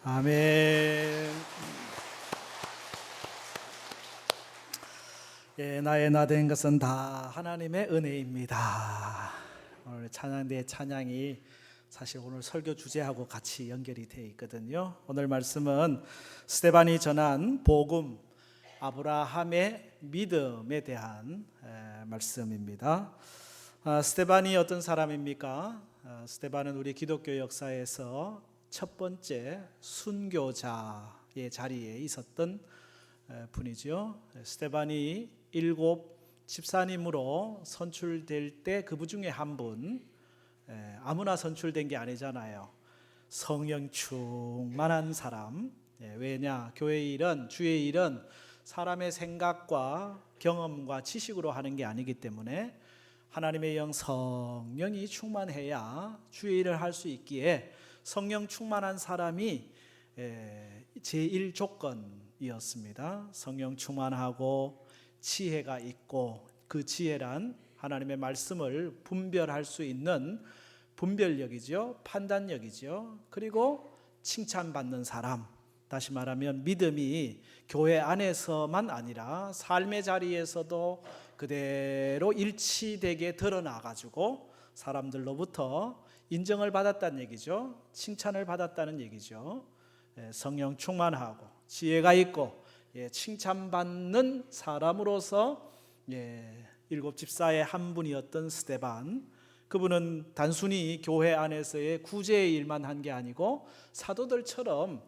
아멘. 예, 나의 나 된 것은 다 하나님의 은혜입니다. 오늘 찬양대의 찬양이 사실 오늘 설교 주제하고 같이 연결이 되어 있거든요. 오늘 말씀은 스데반이 전한 복음, 아브라함의 믿음에 대한 말씀입니다. 스데반이 어떤 사람입니까? 스데반은 우리 기독교 역사에서 첫 번째 순교자의 자리에 있었던 분이죠. 스데반이 7 집사님으로 선출될 때 그분 중에 한 분, 아무나 선출된 게 아니잖아요. 성령 충만한 사람. 왜냐? 교회의 일은, 주의 일은 사람의 생각과 경험과 지식으로 하는 게 아니기 때문에 하나님의 영 성령이 충만해야 주의 일을 할 수 있기에 성령 충만한 사람이 제1 조건이었습니다. 성령 충만하고 지혜가 있고, 그 지혜란 하나님의 말씀을 분별할 수 있는 분별력이죠. 판단력이죠. 그리고 칭찬받는 사람, 다시 말하면 믿음이 교회 안에서만 아니라 삶의 자리에서도 그대로 일치되게 드러나가지고 사람들로부터 인정을 받았다는 얘기죠. 칭찬을 받았다는 얘기죠. 성령 충만하고 지혜가 있고 칭찬받는 사람으로서 7 집사의 한 분이었던 스데반, 그분은 단순히 교회 안에서의 구제의 일만 한 게 아니고 사도들처럼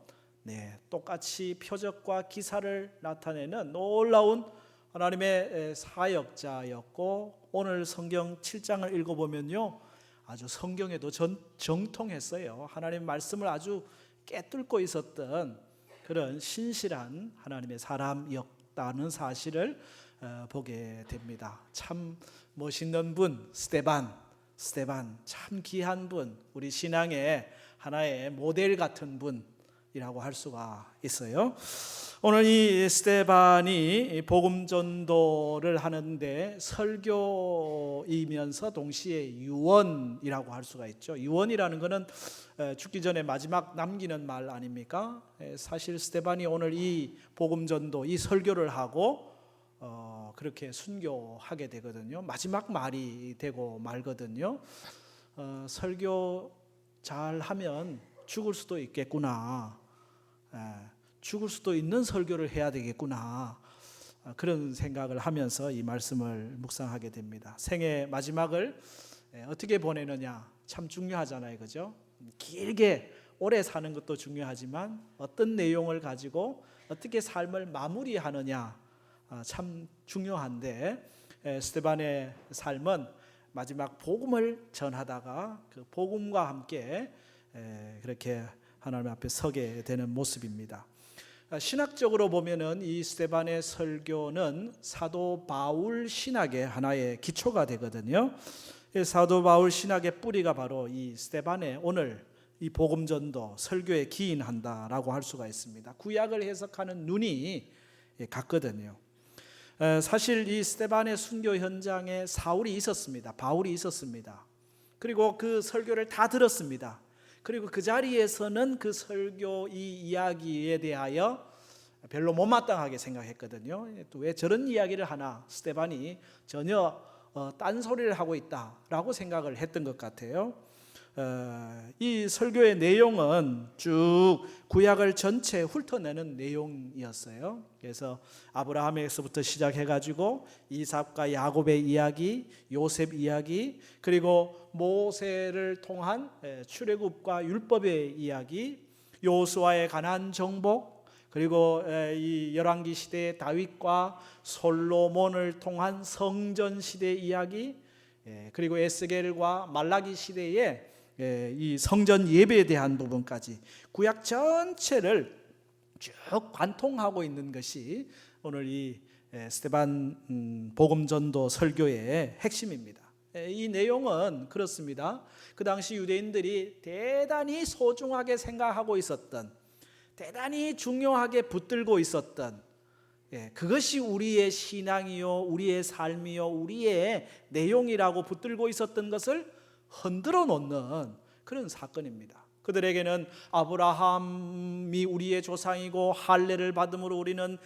똑같이 표적과 기사를 나타내는 놀라운 하나님의 사역자였고, 오늘 성경 7장을 읽어보면요, 아주 성경에도 정통했어요. 하나님의 말씀을 아주 깨뚫고 있었던 그런 신실한 하나님의 사람이었다는 사실을 보게 됩니다. 참 멋있는 분, 스데반 참 귀한 분, 우리 신앙의 하나의 모델 같은 분이라고 할 수가 있어요. 오늘 이 스데반이 복음 전도를 하는데 설교이면서 동시에 유언이라고 할 수가 있죠. 유언이라는 것은 죽기 전에 마지막 남기는 말 아닙니까? 사실 스데반이 오늘 이 복음 전도, 이 설교를 하고 그렇게 순교하게 되거든요. 마지막 말이 되고 말거든요. 설교 잘하면 죽을 수도 있겠구나. 죽을 수도 있는 설교를 해야 되겠구나, 그런 생각을 하면서 이 말씀을 묵상하게 됩니다. 생의 마지막을 어떻게 보내느냐 참 중요하잖아요, 그죠? 길게 오래 사는 것도 중요하지만 어떤 내용을 가지고 어떻게 삶을 마무리하느냐 참 중요한데, 스데반의 삶은 마지막 복음을 전하다가 그 복음과 함께 그렇게 하나님 앞에 서게 되는 모습입니다. 신학적으로 보면은 이 스데반의 설교는 사도 바울 신학의 하나의 기초가 되거든요. 사도 바울 신학의 뿌리가 바로 이 스데반의 오늘 이 복음 전도 설교에 기인한다라고 할 수가 있습니다. 구약을 해석하는 눈이 같거든요. 사실 이 스데반의 순교 현장에 사울이 있었습니다. 바울이 있었습니다. 그리고 그 설교를 다 들었습니다. 그리고 그 자리에서는 그 설교 이 이야기에 대하여 별로 못마땅하게 생각했거든요. 또 왜 저런 이야기를 하나, 스데반이 전혀 딴소리를 하고 있다라고 생각을 했던 것 같아요. 이 설교의 내용은 쭉 구약을 전체 훑어내는 내용이었어요. 그래서 아브라함에서부터 시작해가지고 이삭과 야곱의 이야기, 요셉 이야기, 그리고 모세를 통한 출애굽과 율법의 이야기, 여호수아의 가나안 정복, 그리고 이 열왕기 시대의 다윗과 솔로몬을 통한 성전 시대의 이야기, 그리고 에스겔과 말라기 시대의 이 성전 예배에 대한 부분까지 구약 전체를 쭉 관통하고 있는 것이 오늘 이 스데반 복음 전도 설교의 핵심입니다. 이 내용은 그렇습니다. 그 당시 유대인들이 대단히 소중하게 생각하고 있었던, 대단히 중요하게 붙들고 있었던, 그것이 우리의 신앙이요, 우리의 삶이요, 우리의 내용이라고 붙들고 있었던 것을 흔들어 놓는 그런 사건입니다. 그들에게는 아브라함이 우리의 조상이고 할례를 받음으로 우리는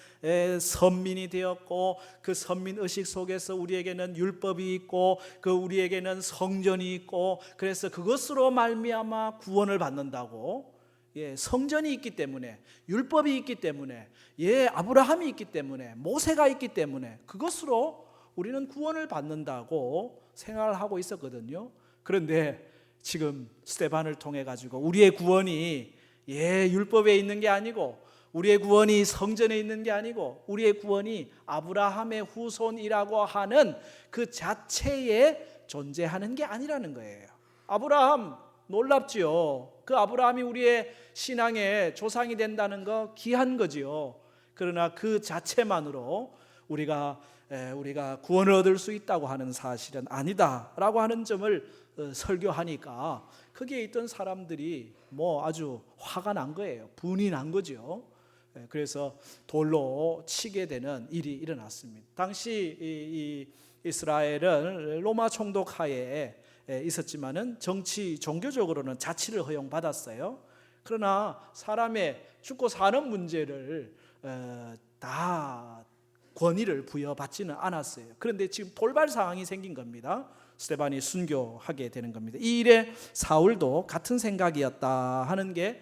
선민이 되었고, 그 선민 의식 속에서 우리에게는 율법이 있고, 그 우리에게는 성전이 있고, 그래서 그것으로 말미암아 구원을 받는다고. 성전이 있기 때문에, 율법이 있기 때문에, 아브라함이 있기 때문에, 모세가 있기 때문에 그것으로 우리는 구원을 받는다고 생각을 하고 있었거든요. 그런데 지금 스데반을 통해 가지고 우리의 구원이 율법에 있는 게 아니고, 우리의 구원이 성전에 있는 게 아니고, 우리의 구원이 아브라함의 후손이라고 하는 그 자체에 존재하는 게 아니라는 거예요. 아브라함 놀랍지요. 그 아브라함이 우리의 신앙의 조상이 된다는 거 귀한 거지요. 그러나 그 자체만으로 우리가 구원을 얻을 수 있다고 하는 사실은 아니다라고 하는 점을 설교하니까 거기에 있던 사람들이 아주 화가 난 거예요. 분이 난 거죠. 그래서 돌로 치게 되는 일이 일어났습니다. 당시 이 이스라엘은 로마 총독 하에 있었지만은 정치 종교적으로는 자치를 허용받았어요. 그러나 사람의 죽고 사는 문제를 다 권위를 부여받지는 않았어요. 그런데 지금 돌발 상황이 생긴 겁니다. 스데반이 순교하게 되는 겁니다. 이 일에 사울도 같은 생각이었다 하는 게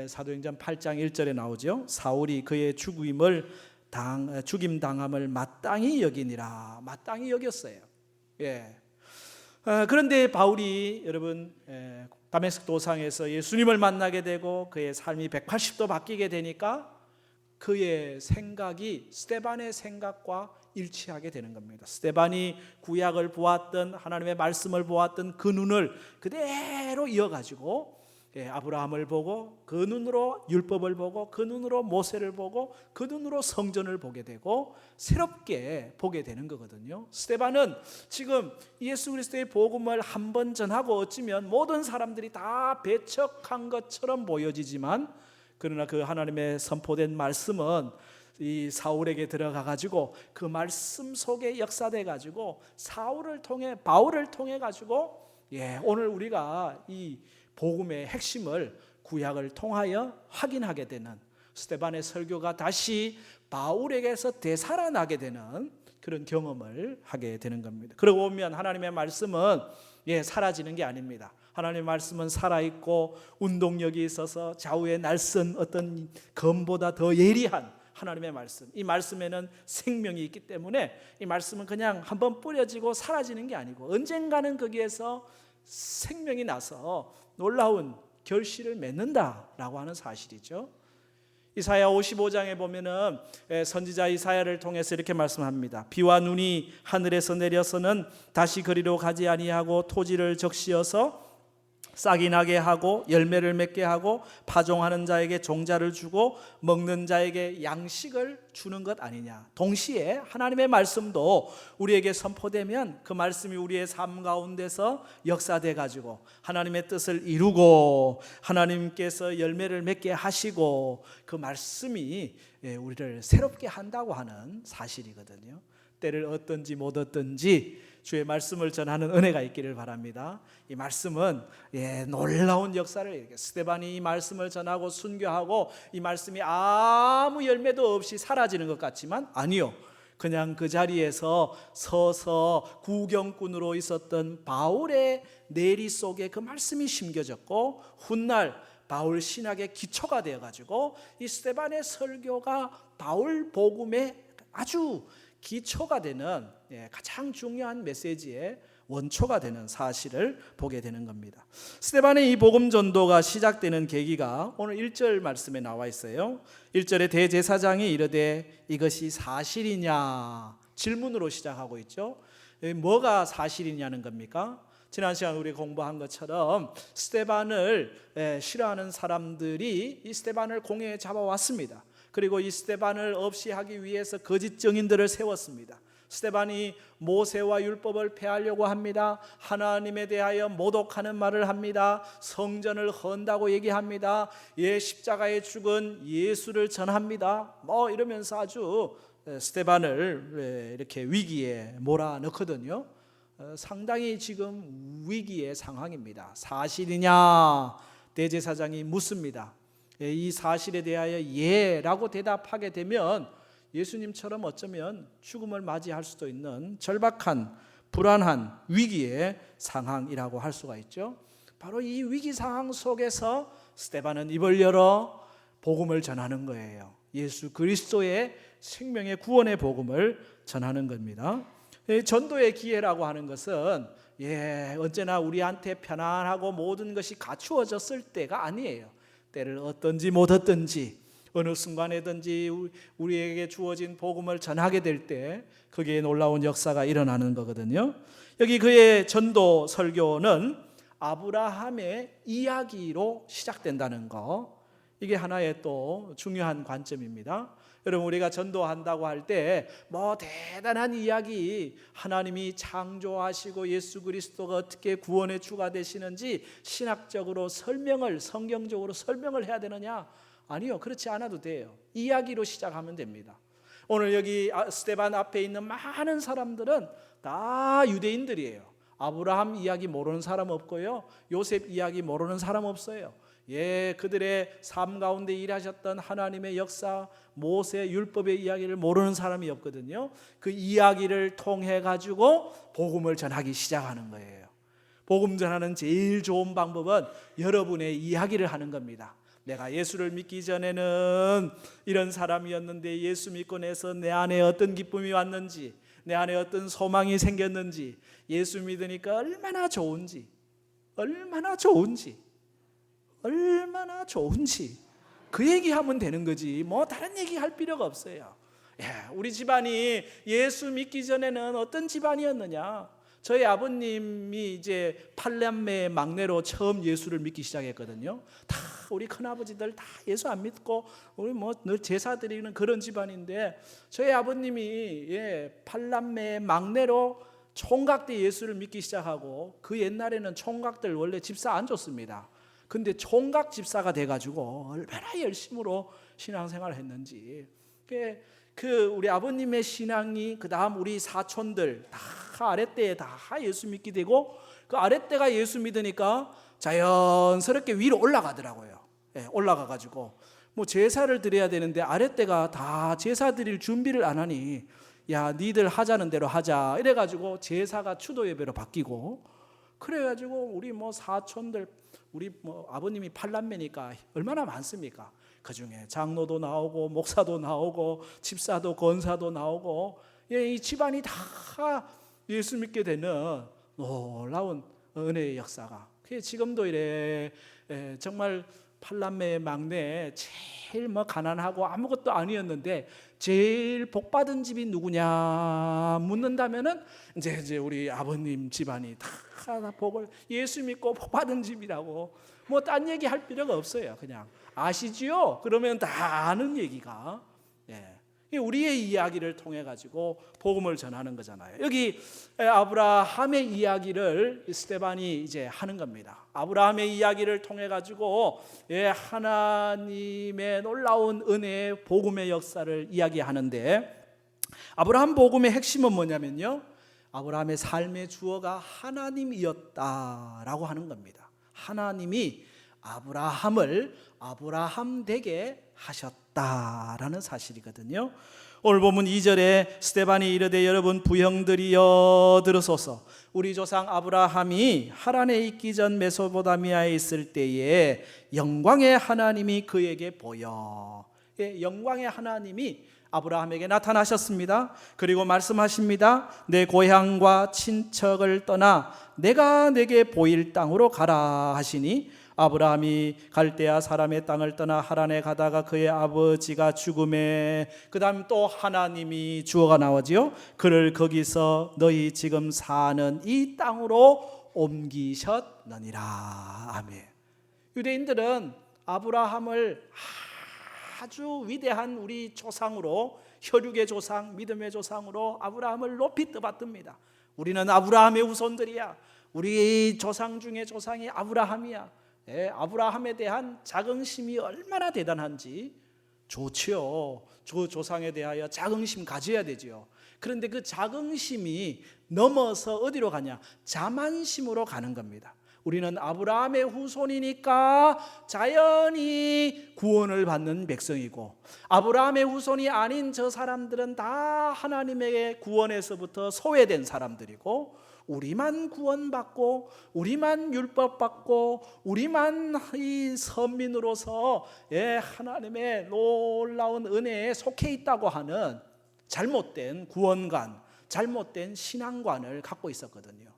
사도행전 8장 1절에 나오죠. 사울이 그의 죽임 당함을 마땅히 여기니라. 마땅히 여겼어요. 그런데 바울이 여러분 다메섹 도상에서 예수님을 만나게 되고 그의 삶이 180도 바뀌게 되니까 그의 생각이 스데반의 생각과 일치하게 되는 겁니다. 스데반이 구약을 보았던, 하나님의 말씀을 보았던 그 눈을 그대로 이어가지고 아브라함을 보고, 그 눈으로 율법을 보고, 그 눈으로 모세를 보고, 그 눈으로 성전을 보게 되고 새롭게 보게 되는 거거든요. 스데반은 지금 예수 그리스도의 복음을 한 번 전하고 어찌면 모든 사람들이 다 배척한 것처럼 보여지지만, 그러나 그 하나님의 선포된 말씀은 이 사울에게 들어가 가지고 그 말씀 속에 역사돼 가지고 바울을 통해 가지고 오늘 우리가 이 복음의 핵심을 구약을 통하여 확인하게 되는, 스데반의 설교가 다시 바울에게서 되살아나게 되는 그런 경험을 하게 되는 겁니다. 그러고 보면 하나님의 말씀은 사라지는 게 아닙니다. 하나님의 말씀은 살아있고 운동력이 있어서 좌우의 날선 어떤 검보다 더 예리한 하나님의 말씀, 이 말씀에는 생명이 있기 때문에 이 말씀은 그냥 한번 뿌려지고 사라지는 게 아니고 언젠가는 거기에서 생명이 나서 놀라운 결실을 맺는다라고 하는 사실이죠. 이사야 55장에 보면은 선지자 이사야를 통해서 이렇게 말씀합니다. 비와 눈이 하늘에서 내려서는 다시 그리로 가지 아니하고 토지를 적시어서 싹이 나게 하고 열매를 맺게 하고 파종하는 자에게 종자를 주고 먹는 자에게 양식을 주는 것 아니냐. 동시에 하나님의 말씀도 우리에게 선포되면 그 말씀이 우리의 삶 가운데서 역사돼 가지고 하나님의 뜻을 이루고 하나님께서 열매를 맺게 하시고 그 말씀이 우리를 새롭게 한다고 하는 사실이거든요. 때를 얻든지 못 얻든지 주의 말씀을 전하는 은혜가 있기를 바랍니다. 이 말씀은 놀라운 역사를, 스데반이 이 말씀을 전하고 순교하고 이 말씀이 아무 열매도 없이 사라지는 것 같지만 아니요, 그냥 그 자리에서 서서 구경꾼으로 있었던 바울의 내리 속에 그 말씀이 심겨졌고 훗날 바울 신학의 기초가 되어가지고 이 스데반의 설교가 바울 복음의 아주 기초가 되는 가장 중요한 메시지의 원초가 되는 사실을 보게 되는 겁니다. 스데반의 이 복음 전도가 시작되는 계기가 오늘 1절 말씀에 나와 있어요. 1절에 대제사장이 이르되 이것이 사실이냐 질문으로 시작하고 있죠. 뭐가 사실이냐는 겁니까? 지난 시간 우리 공부한 것처럼 스데반을 싫어하는 사람들이 이 스데반을 공회에 잡아왔습니다. 그리고 이 스데반을 없이 하기 위해서 거짓 증인들을 세웠습니다. 스데반이 모세와 율법을 폐하려고 합니다. 하나님에 대하여 모독하는 말을 합니다. 성전을 헌다고 얘기합니다. 십자가에 죽은 예수를 전합니다. 이러면서 아주 스데반을 이렇게 위기에 몰아넣거든요. 상당히 지금 위기의 상황입니다. 사실이냐 대제사장이 묻습니다. 이 사실에 대하여 예라고 대답하게 되면 예수님처럼 어쩌면 죽음을 맞이할 수도 있는 절박한 불안한 위기의 상황이라고 할 수가 있죠. 바로 이 위기 상황 속에서 스데반은 입을 열어 복음을 전하는 거예요. 예수 그리스도의 생명의 구원의 복음을 전하는 겁니다. 전도의 기회라고 하는 것은 언제나 우리한테 편안하고 모든 것이 갖추어졌을 때가 아니에요. 때를 얻든지 못 얻든지 어느 순간에든지 우리에게 주어진 복음을 전하게 될 때 거기에 놀라운 역사가 일어나는 거거든요. 여기 그의 전도 설교는 아브라함의 이야기로 시작된다는 거, 이게 하나의 또 중요한 관점입니다. 여러분, 우리가 전도한다고 할 때 뭐 대단한 이야기, 하나님이 창조하시고 예수 그리스도가 어떻게 구원의 주가 되시는지 신학적으로 설명을, 성경적으로 설명을 해야 되느냐? 아니요, 그렇지 않아도 돼요. 이야기로 시작하면 됩니다. 오늘 여기 스데반 앞에 있는 많은 사람들은 다 유대인들이에요. 아브라함 이야기 모르는 사람 없고요, 요셉 이야기 모르는 사람 없어요. 그들의 삶 가운데 일하셨던 하나님의 역사, 모세 율법의 이야기를 모르는 사람이 없거든요. 그 이야기를 통해 가지고 복음을 전하기 시작하는 거예요. 복음 전하는 제일 좋은 방법은 여러분의 이야기를 하는 겁니다. 내가 예수를 믿기 전에는 이런 사람이었는데 예수 믿고 나서 내 안에 어떤 기쁨이 왔는지, 내 안에 어떤 소망이 생겼는지, 예수 믿으니까 얼마나 좋은지 그 얘기하면 되는 거지 뭐 다른 얘기할 필요가 없어요. 우리 집안이 예수 믿기 전에는 어떤 집안이었느냐? 저희 아버님이 이제 8남매의 막내로 처음 예수를 믿기 시작했거든요. 다 우리 큰아버지들 다 예수 안 믿고 우리 뭐 늘 제사 드리는 그런 집안인데, 저희 아버님이 8남매의 막내로 총각 때 예수를 믿기 시작하고, 그 옛날에는 총각들 원래 집사 안 줬습니다. 근데 총각 집사가 돼가지고 얼마나 열심으로 신앙생활을 했는지. 우리 아버님의 신앙이 그 다음 우리 사촌들 다 아랫대에 다 예수 믿게 되고, 그 아랫대가 예수 믿으니까 자연스럽게 위로 올라가더라고요. 올라가가지고 뭐 제사를 드려야 되는데 아랫대가 다 제사 드릴 준비를 안 하니, 야 니들 하자는 대로 하자 이래가지고 제사가 추도 예배로 바뀌고, 그래가지고 우리 뭐 사촌들, 우리 뭐 아버님이 8남매니까 얼마나 많습니까? 그 중에 장로도 나오고 목사도 나오고 집사도 권사도 나오고, 이 집안이 다 예수 믿게 되는 놀라운 은혜의 역사가. 지금도 이래 정말 8남매의 막내, 제일 뭐 가난하고 아무것도 아니었는데 제일 복 받은 집이 누구냐 묻는다면은 이제 우리 아버님 집안이 다 복을, 예수 믿고 복 받은 집이라고 뭐 딴 얘기 할 필요가 없어요. 그냥 아시지요? 그러면 다 아는 얘기가, 우리의 이야기를 통해 가지고 복음을 전하는 거잖아요. 여기 아브라함의 이야기를 스데반이 이제 하는 겁니다. 아브라함의 이야기를 통해 가지고 하나님의 놀라운 은혜의 복음의 역사를 이야기하는데, 아브라함 복음의 핵심은 뭐냐면요, 아브라함의 삶의 주어가 하나님이었다라고 하는 겁니다. 하나님이 아브라함을 아브라함 되게 하셨다라는 사실이거든요. 오늘 보면 2절에 스데반이 이르되 여러분 부형들이여 들으소서. 우리 조상 아브라함이 하란에 있기 전 메소포타미아에 있을 때에 영광의 하나님이 그에게 보여. 영광의 하나님이 아브라함에게 나타나셨습니다. 그리고 말씀하십니다. 내 고향과 친척을 떠나 내가 내게 보일 땅으로 가라 하시니, 아브라함이 갈대아 사람의 땅을 떠나 하란에 가다가 그의 아버지가 죽음에, 그 다음 또 하나님이 주어가 나오지요. 그를 거기서 너희 지금 사는 이 땅으로 옮기셨느니라. 아멘. 유대인들은 아브라함을 아주 위대한 우리 조상으로, 혈육의 조상, 믿음의 조상으로 아브라함을 높이 떠받듭니다. 우리는 아브라함의 후손들이야. 우리 조상 중에 조상이 아브라함이야. 아브라함에 대한 자긍심이 얼마나 대단한지 좋지요. 저 조상에 대하여 자긍심 가져야 되지요. 그런데 그 자긍심이 넘어서 어디로 가냐? 자만심으로 가는 겁니다. 우리는 아브라함의 후손이니까 자연히 구원을 받는 백성이고, 아브라함의 후손이 아닌 저 사람들은 다 하나님의 구원에서부터 소외된 사람들이고, 우리만 구원받고 우리만 율법 받고 우리만 이 선민으로서 하나님의 놀라운 은혜에 속해 있다고 하는 잘못된 구원관, 잘못된 신앙관을 갖고 있었거든요.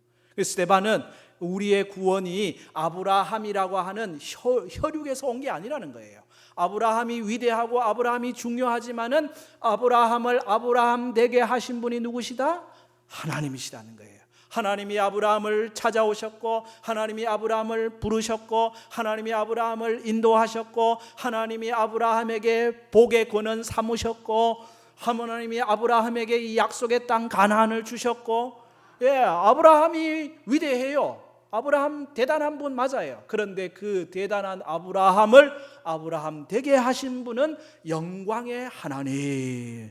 스데반은 우리의 구원이 아브라함이라고 하는 혈육에서 온 게 아니라는 거예요. 아브라함이 위대하고 아브라함이 중요하지만은 아브라함을 아브라함 되게 하신 분이 누구시다? 하나님이시라는 거예요. 하나님이 아브라함을 찾아오셨고, 하나님이 아브라함을 부르셨고, 하나님이 아브라함을 인도하셨고, 하나님이 아브라함에게 복의 권은 삼으셨고, 하나님이 아브라함에게 이 약속의 땅 가나안을 주셨고, 아브라함이 위대해요. 아브라함 대단한 분 맞아요. 그런데 그 대단한 아브라함을 아브라함 되게 하신 분은 영광의 하나님.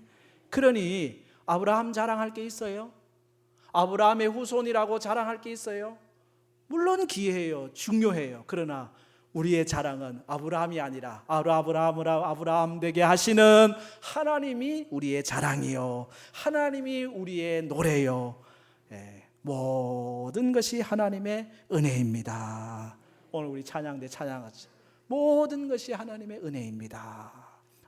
그러니 아브라함 자랑할 게 있어요? 아브라함의 후손이라고 자랑할 게 있어요? 물론 귀해요. 중요해요. 그러나 우리의 자랑은 아브라함이 아니라 아브라함 되게 하시는 하나님이 우리의 자랑이요, 하나님이 우리의 노래요. 모든 것이 하나님의 은혜입니다. 오늘 우리 찬양대 찬양하죠. 모든 것이 하나님의 은혜입니다.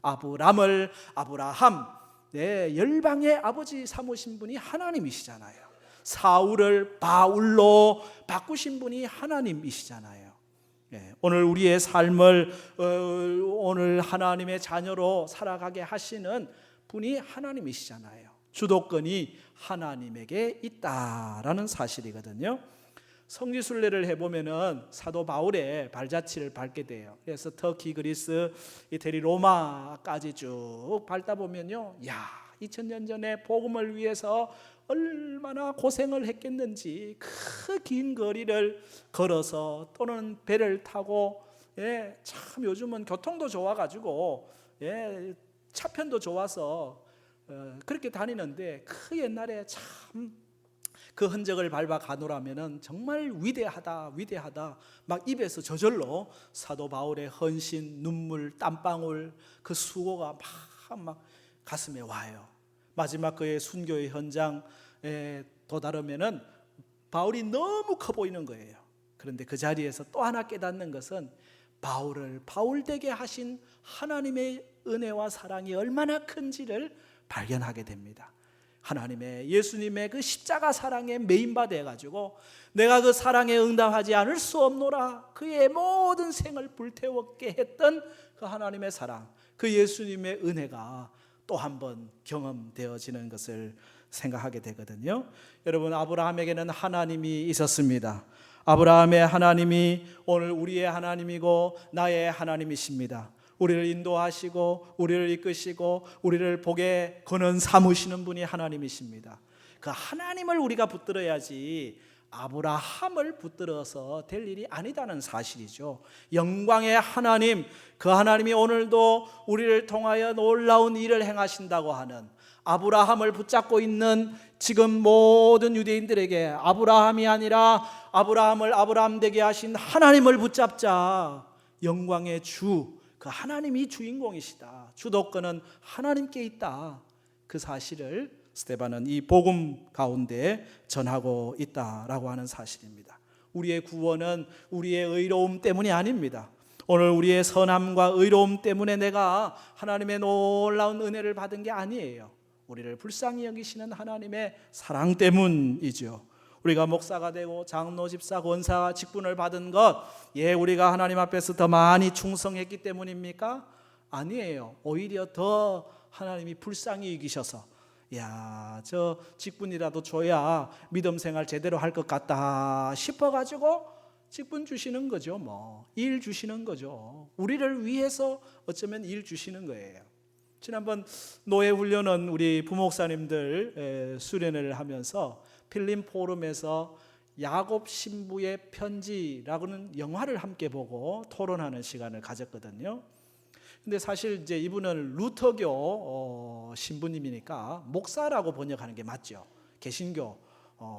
아브라함, 열방의 아버지 삼으신 분이 하나님이시잖아요. 사울을 바울로 바꾸신 분이 하나님이시잖아요. 오늘 우리의 삶을 오늘 하나님의 자녀로 살아가게 하시는 분이 하나님이시잖아요. 주도권이 하나님에게 있다라는 사실이거든요. 성지순례를 해보면은 사도 바울의 발자취를 밟게 돼요. 그래서 터키, 그리스, 이태리, 로마까지 쭉 밟다 보면요, 2000년 전에 복음을 위해서 얼마나 고생을 했겠는지 그 긴 거리를 걸어서 또는 배를 타고, 참 요즘은 교통도 좋아가지고 차편도 좋아서 그렇게 다니는데, 그 옛날에 참 그 흔적을 밟아 가노라면은 정말 위대하다 막 입에서 저절로 사도 바울의 헌신, 눈물, 땀방울, 그 수고가 막 가슴에 와요. 마지막 그의 순교의 현장에 도달하면은 바울이 너무 커 보이는 거예요. 그런데 그 자리에서 또 하나 깨닫는 것은 바울을 바울되게 하신 하나님의 은혜와 사랑이 얼마나 큰지를 발견하게 됩니다. 하나님의, 예수님의 그 십자가 사랑에 메인바 돼가지고 내가 그 사랑에 응답하지 않을 수 없노라, 그의 모든 생을 불태웠게 했던 그 하나님의 사랑, 그 예수님의 은혜가 또 한 번 경험되어지는 것을 생각하게 되거든요. 여러분, 아브라함에게는 하나님이 있었습니다. 아브라함의 하나님이 오늘 우리의 하나님이고 나의 하나님이십니다. 우리를 인도하시고 우리를 이끄시고 우리를 복의 근원 삼으시는 분이 하나님이십니다. 그 하나님을 우리가 붙들어야지 아브라함을 붙들어서 될 일이 아니다는 사실이죠. 영광의 하나님, 그 하나님이 오늘도 우리를 통하여 놀라운 일을 행하신다고 하는, 아브라함을 붙잡고 있는 지금 모든 유대인들에게 아브라함이 아니라 아브라함을 아브라함 되게 하신 하나님을 붙잡자. 영광의 주, 그 하나님이 주인공이시다. 주도권은 하나님께 있다. 그 사실을 스데반은 이 복음 가운데 전하고 있다라고 하는 사실입니다. 우리의 구원은 우리의 의로움 때문이 아닙니다. 오늘 우리의 선함과 의로움 때문에 내가 하나님의 놀라운 은혜를 받은 게 아니에요. 우리를 불쌍히 여기시는 하나님의 사랑 때문이죠. 우리가 목사가 되고 장로, 집사, 권사, 직분을 받은 것, 우리가 하나님 앞에서 더 많이 충성했기 때문입니까? 아니에요. 오히려 더 하나님이 불쌍히 여기셔서, 저 직분이라도 줘야 믿음 생활 제대로 할 것 같다 싶어가지고 직분 주시는 거죠. 일 주시는 거죠. 우리를 위해서 어쩌면 일 주시는 거예요. 지난번 노예 훈련은 우리 부목사님들 수련회를 하면서 필름 포럼에서 야곱 신부의 편지라고는 영화를 함께 보고 토론하는 시간을 가졌거든요. 근데 사실 이제 이분은 루터교 신부님이니까 목사라고 번역하는 게 맞죠. 개신교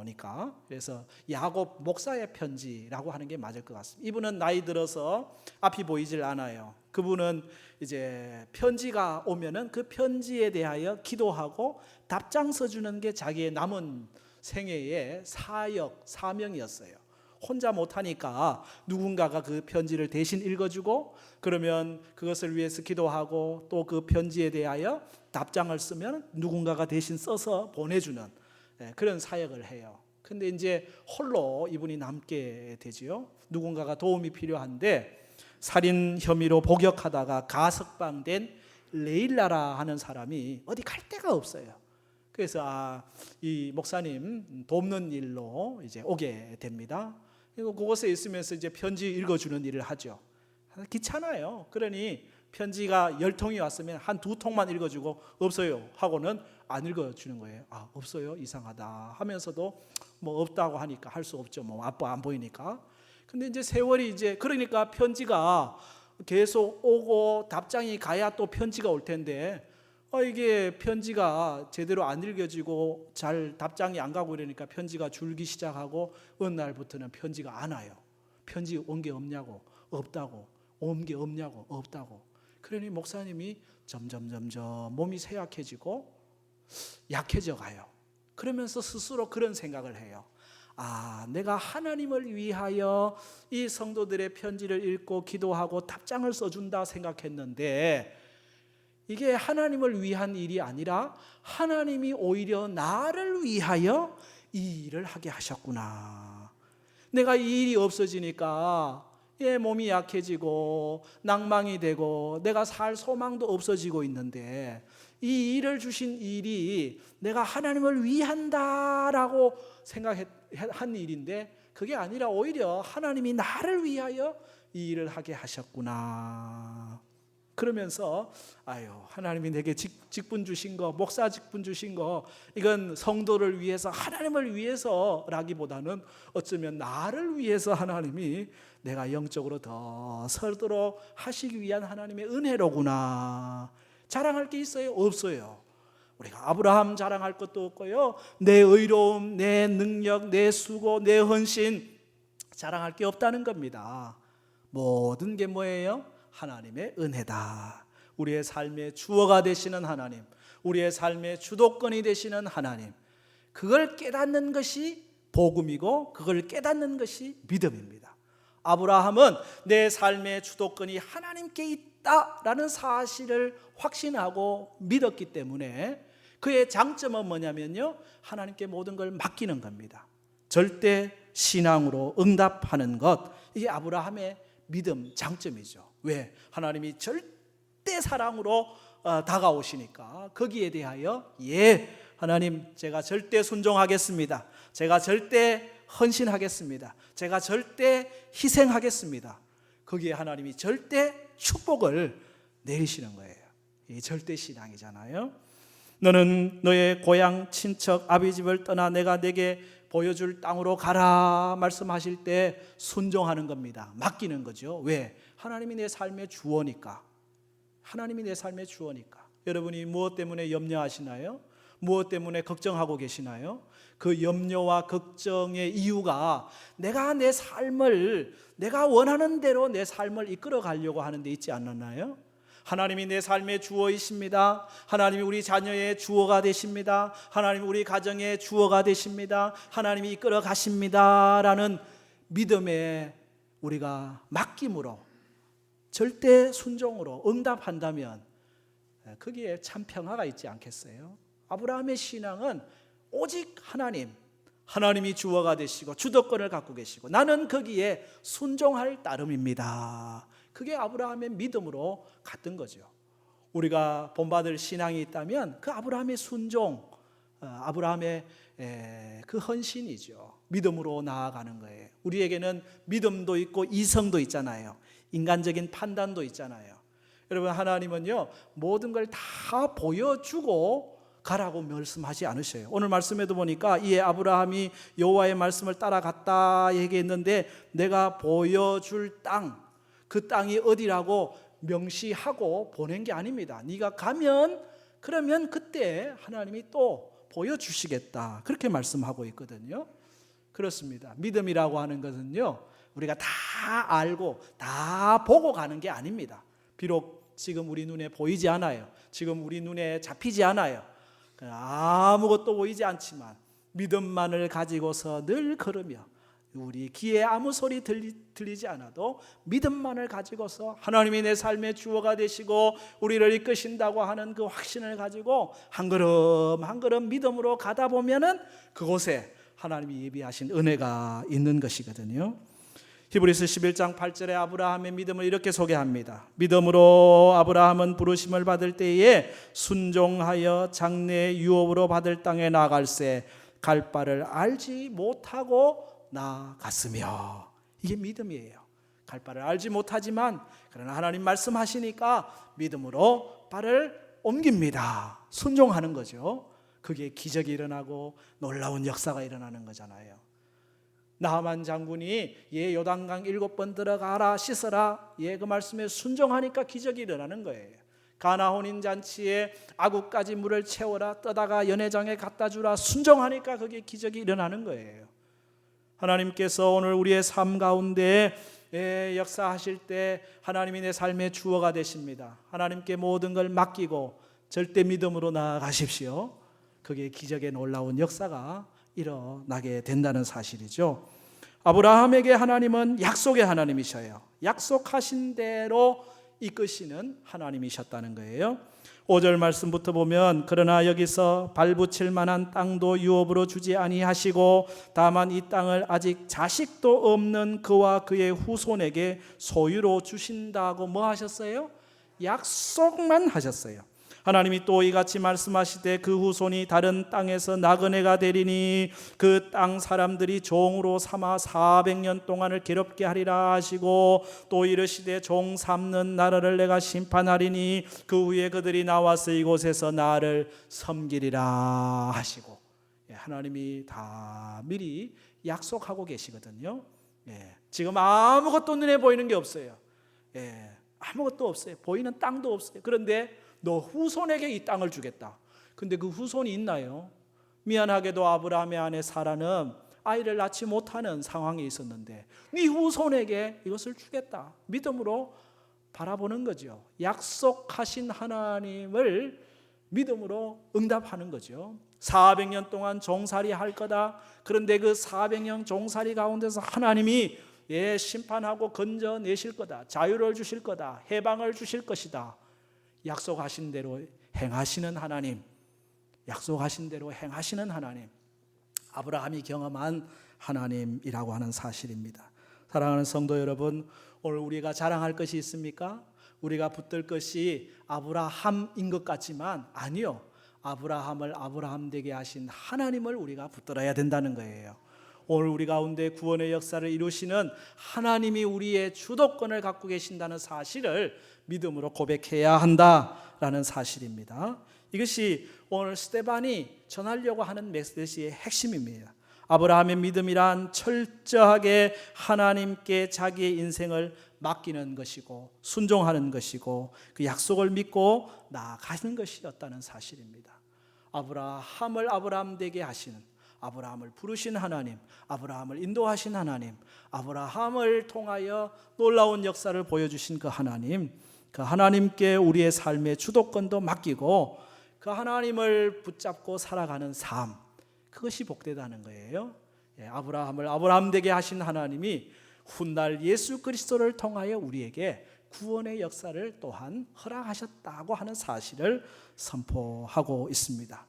니까 그래서 야곱 목사의 편지라고 하는 게 맞을 것 같습니다. 이분은 나이 들어서 앞이 보이질 않아요. 그분은 이제 편지가 오면은 그 편지에 대하여 기도하고 답장 써주는 게 자기의 남은 생애의 사역, 사명이었어요. 혼자 못하니까 누군가가 그 편지를 대신 읽어주고 그러면 그것을 위해서 기도하고 또 그 편지에 대하여 답장을 쓰면 누군가가 대신 써서 보내주는 그런 사역을 해요. 근데 이제 홀로 이분이 남게 되지요. 누군가가 도움이 필요한데 살인 혐의로 복역하다가 가석방된 레일라라 하는 사람이 어디 갈 데가 없어요. 그래서 이 목사님 돕는 일로 이제 오게 됩니다. 그리고 그곳에 있으면서 이제 편지 읽어주는 일을 하죠. 귀찮아요. 그러니 편지가 10통이 왔으면 한 2통만 읽어주고 없어요 하고는 안 읽어주는 거예요. 없어요? 이상하다 하면서도 뭐 없다고 하니까 할 수 없죠. 뭐 아빠 안 보이니까. 근데 이제 세월이 이제 그러니까 편지가 계속 오고 답장이 가야 또 편지가 올 텐데 이게 편지가 제대로 안 읽어지고 잘 답장이 안 가고 이러니까 편지가 줄기 시작하고 어느 날부터는 편지가 안 와요. 편지 온 게 없냐고 없다고 온 게 없냐고 없다고. 그러니 목사님이 점점 몸이 쇠약해지고 약해져 가요. 그러면서 스스로 그런 생각을 해요. 내가 하나님을 위하여 이 성도들의 편지를 읽고 기도하고 답장을 써준다 생각했는데 이게 하나님을 위한 일이 아니라 하나님이 오히려 나를 위하여 이 일을 하게 하셨구나. 내가 이 일이 없어지니까 몸이 약해지고 낭망이 되고 내가 살 소망도 없어지고 있는데 이 일을 주신 일이 내가 하나님을 위한다라고 생각한 일인데 그게 아니라 오히려 하나님이 나를 위하여 이 일을 하게 하셨구나. 그러면서 하나님이 내게 직분 주신 거, 목사 직분 주신 거 이건 성도를 위해서 하나님을 위해서라기보다는 어쩌면 나를 위해서 하나님이 내가 영적으로 더 서도록 하시기 위한 하나님의 은혜로구나. 자랑할 게 있어요? 없어요. 우리가 아브라함 자랑할 것도 없고요. 내 의로움, 내 능력, 내 수고, 내 헌신 자랑할 게 없다는 겁니다. 모든 게 뭐예요? 하나님의 은혜다. 우리의 삶의 주어가 되시는 하나님, 우리의 삶의 주도권이 되시는 하나님, 그걸 깨닫는 것이 복음이고 그걸 깨닫는 것이 믿음입니다. 아브라함은 내 삶의 주도권이 하나님께 있다라는 사실을 확신하고 믿었기 때문에 그의 장점은 뭐냐면요, 하나님께 모든 걸 맡기는 겁니다. 절대 신앙으로 응답하는 것, 이게 아브라함의 믿음 장점이죠. 왜? 하나님이 절대 사랑으로 다가오시니까 거기에 대하여 하나님 제가 절대 순종하겠습니다. 제가 절대 헌신하겠습니다. 제가 절대 희생하겠습니다. 거기에 하나님이 절대 축복을 내리시는 거예요. 이 절대 신앙이잖아요. 너는 너의 고향 친척 아비집을 떠나 내가 내게 보여줄 땅으로 가라 말씀하실 때 순종하는 겁니다. 맡기는 거죠. 왜? 하나님이 내 삶의 주어니까. 하나님이 내 삶의 주어니까. 여러분이 무엇 때문에 염려하시나요? 무엇 때문에 걱정하고 계시나요? 그 염려와 걱정의 이유가 내가 내 삶을 내가 원하는 대로 내 삶을 이끌어 가려고 하는 데 있지 않았나요? 하나님이 내 삶의 주어이십니다. 하나님이 우리 자녀의 주어가 되십니다. 하나님이 우리 가정의 주어가 되십니다. 하나님이 이끌어 가십니다 라는 믿음에 우리가 맡김으로 절대 순종으로 응답한다면 거기에 참 평화가 있지 않겠어요? 아브라함의 신앙은 오직 하나님이 주어가 되시고 주도권을 갖고 계시고 나는 거기에 순종할 따름입니다. 그게 아브라함의 믿음으로 같은 거죠. 우리가 본받을 신앙이 있다면 그 아브라함의 순종, 아브라함의 그 헌신이죠. 믿음으로 나아가는 거예요. 우리에게는 믿음도 있고 이성도 있잖아요. 인간적인 판단도 있잖아요. 여러분, 하나님은요 모든 걸 다 보여주고 가라고 말씀하지 않으셔요. 오늘 말씀에도 보니까 이에 아브라함이 여호와의 말씀을 따라갔다 얘기했는데 내가 보여줄 땅, 그 땅이 어디라고 명시하고 보낸 게 아닙니다. 네가 가면 그러면 그때 하나님이 또 보여주시겠다, 그렇게 말씀하고 있거든요. 그렇습니다. 믿음이라고 하는 것은요, 우리가 다 알고 다 보고 가는 게 아닙니다. 비록 지금 우리 눈에 보이지 않아요. 지금 우리 눈에 잡히지 않아요. 아무것도 보이지 않지만 믿음만을 가지고서 늘 걸으며, 우리 귀에 아무 소리 들리지 않아도 믿음만을 가지고서 하나님이 내 삶의 주어가 되시고 우리를 이끄신다고 하는 그 확신을 가지고 한 걸음 한 걸음 믿음으로 가다 보면은 그곳에 하나님이 예비하신 은혜가 있는 것이거든요. 히브리서 11장 8절에 아브라함의 믿음을 이렇게 소개합니다. 믿음으로 아브라함은 부르심을 받을 때에 순종하여 장래의 유업으로 받을 땅에 나아갈새 갈 바를 알지 못하고 나아갔으며. 이게 믿음이에요. 갈 바를 알지 못하지만 그러나 하나님 말씀하시니까 믿음으로 발을 옮깁니다. 순종하는 거죠. 그게 기적이 일어나고 놀라운 역사가 일어나는 거잖아요. 나하만 장군이 요단강 7번 들어가라 씻어라, 그 말씀에 순종하니까 기적이 일어나는 거예요. 가나 혼인 잔치에 아구까지 물을 채워라, 떠다가 연회장에 갖다 주라, 순종하니까 그게 기적이 일어나는 거예요. 하나님께서 오늘 우리의 삶 가운데 역사하실 때 하나님이 내 삶의 주어가 되십니다. 하나님께 모든 걸 맡기고 절대 믿음으로 나아가십시오. 그게 기적의 놀라운 역사가 일어나게 된다는 사실이죠. 아브라함에게 하나님은 약속의 하나님이셔요. 약속하신 대로 이끄시는 하나님이셨다는 거예요. 5절 말씀부터 보면, 그러나 여기서 발붙일 만한 땅도 유업으로 주지 아니하시고 다만 이 땅을 아직 자식도 없는 그와 그의 후손에게 소유로 주신다고 뭐 하셨어요? 약속만 하셨어요. 하나님이 또 이같이 말씀하시되 그 후손이 다른 땅에서 나그네가 되리니 그 땅 사람들이 종으로 삼아 400년 동안을 괴롭게 하리라 하시고, 또 이르시되 종 삼는 나라를 내가 심판하리니 그 후에 그들이 나와서 이곳에서 나를 섬기리라 하시고, 하나님이 다 미리 약속하고 계시거든요. 지금 아무것도 눈에 보이는 게 없어요. 아무것도 없어요. 보이는 땅도 없어요. 그런데 너 후손에게 이 땅을 주겠다. 근데 그 후손이 있나요? 미안하게도 아브라함의 아내 사라는 아이를 낳지 못하는 상황에 있었는데 네 후손에게 이것을 주겠다. 믿음으로 바라보는 거죠. 약속하신 하나님을 믿음으로 응답하는 거죠. 400년 동안 종살이 할 거다. 그런데 그 400년 종살이 가운데서 하나님이 심판하고 건져내실 거다. 자유를 주실 거다. 해방을 주실 것이다. 약속하신 대로 행하시는 하나님, 약속하신 대로 행하시는 하나님, 아브라함이 경험한 하나님이라고 하는 사실입니다. 사랑하는 성도 여러분, 오늘 우리가 자랑할 것이 있습니까? 우리가 붙들 것이 아브라함인 것 같지만 아니요, 아브라함을 아브라함 되게 하신 하나님을 우리가 붙들어야 된다는 거예요. 오늘 우리 가운데 구원의 역사를 이루시는 하나님이 우리의 주도권을 갖고 계신다는 사실을 믿음으로 고백해야 한다라는 사실입니다. 이것이 오늘 스데반이 전하려고 하는 메시지의 핵심입니다. 아브라함의 믿음이란 철저하게 하나님께 자기의 인생을 맡기는 것이고 순종하는 것이고 그 약속을 믿고 나아가는 것이었다는 사실입니다. 아브라함을 아브라함 되게 하시는, 아브라함을 부르신 하나님, 아브라함을 인도하신 하나님, 아브라함을 통하여 놀라운 역사를 보여주신 그 하나님, 그 하나님께 우리의 삶의 주도권도 맡기고 그 하나님을 붙잡고 살아가는 삶, 그것이 복되다는 거예요. 아브라함을 아브라함 되게 하신 하나님이 훗날 예수 그리스도를 통하여 우리에게 구원의 역사를 또한 허락하셨다고 하는 사실을 선포하고 있습니다.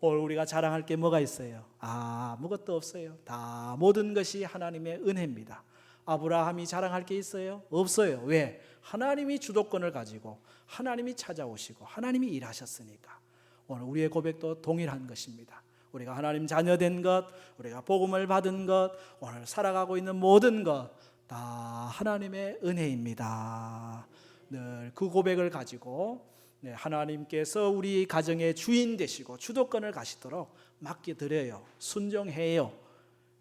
오늘 우리가 자랑할 게 뭐가 있어요? 아무것도 없어요. 다 모든 것이 하나님의 은혜입니다. 아브라함이 자랑할 게 있어요? 없어요. 왜? 하나님이 주도권을 가지고 하나님이 찾아오시고 하나님이 일하셨으니까. 오늘 우리의 고백도 동일한 것입니다. 우리가 하나님 자녀된 것, 우리가 복음을 받은 것, 오늘 살아가고 있는 모든 것 다 하나님의 은혜입니다. 늘 그 고백을 가지고 하나님께서 우리 가정의 주인 되시고 주도권을 가시도록 맡겨드려요. 순종해요.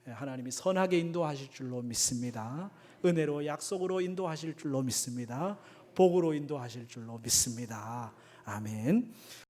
하나님이 선하게 인도하실 줄로 믿습니다. 은혜로 약속으로 인도하실 줄로 믿습니다. 복으로 인도하실 줄로 믿습니다. 아멘.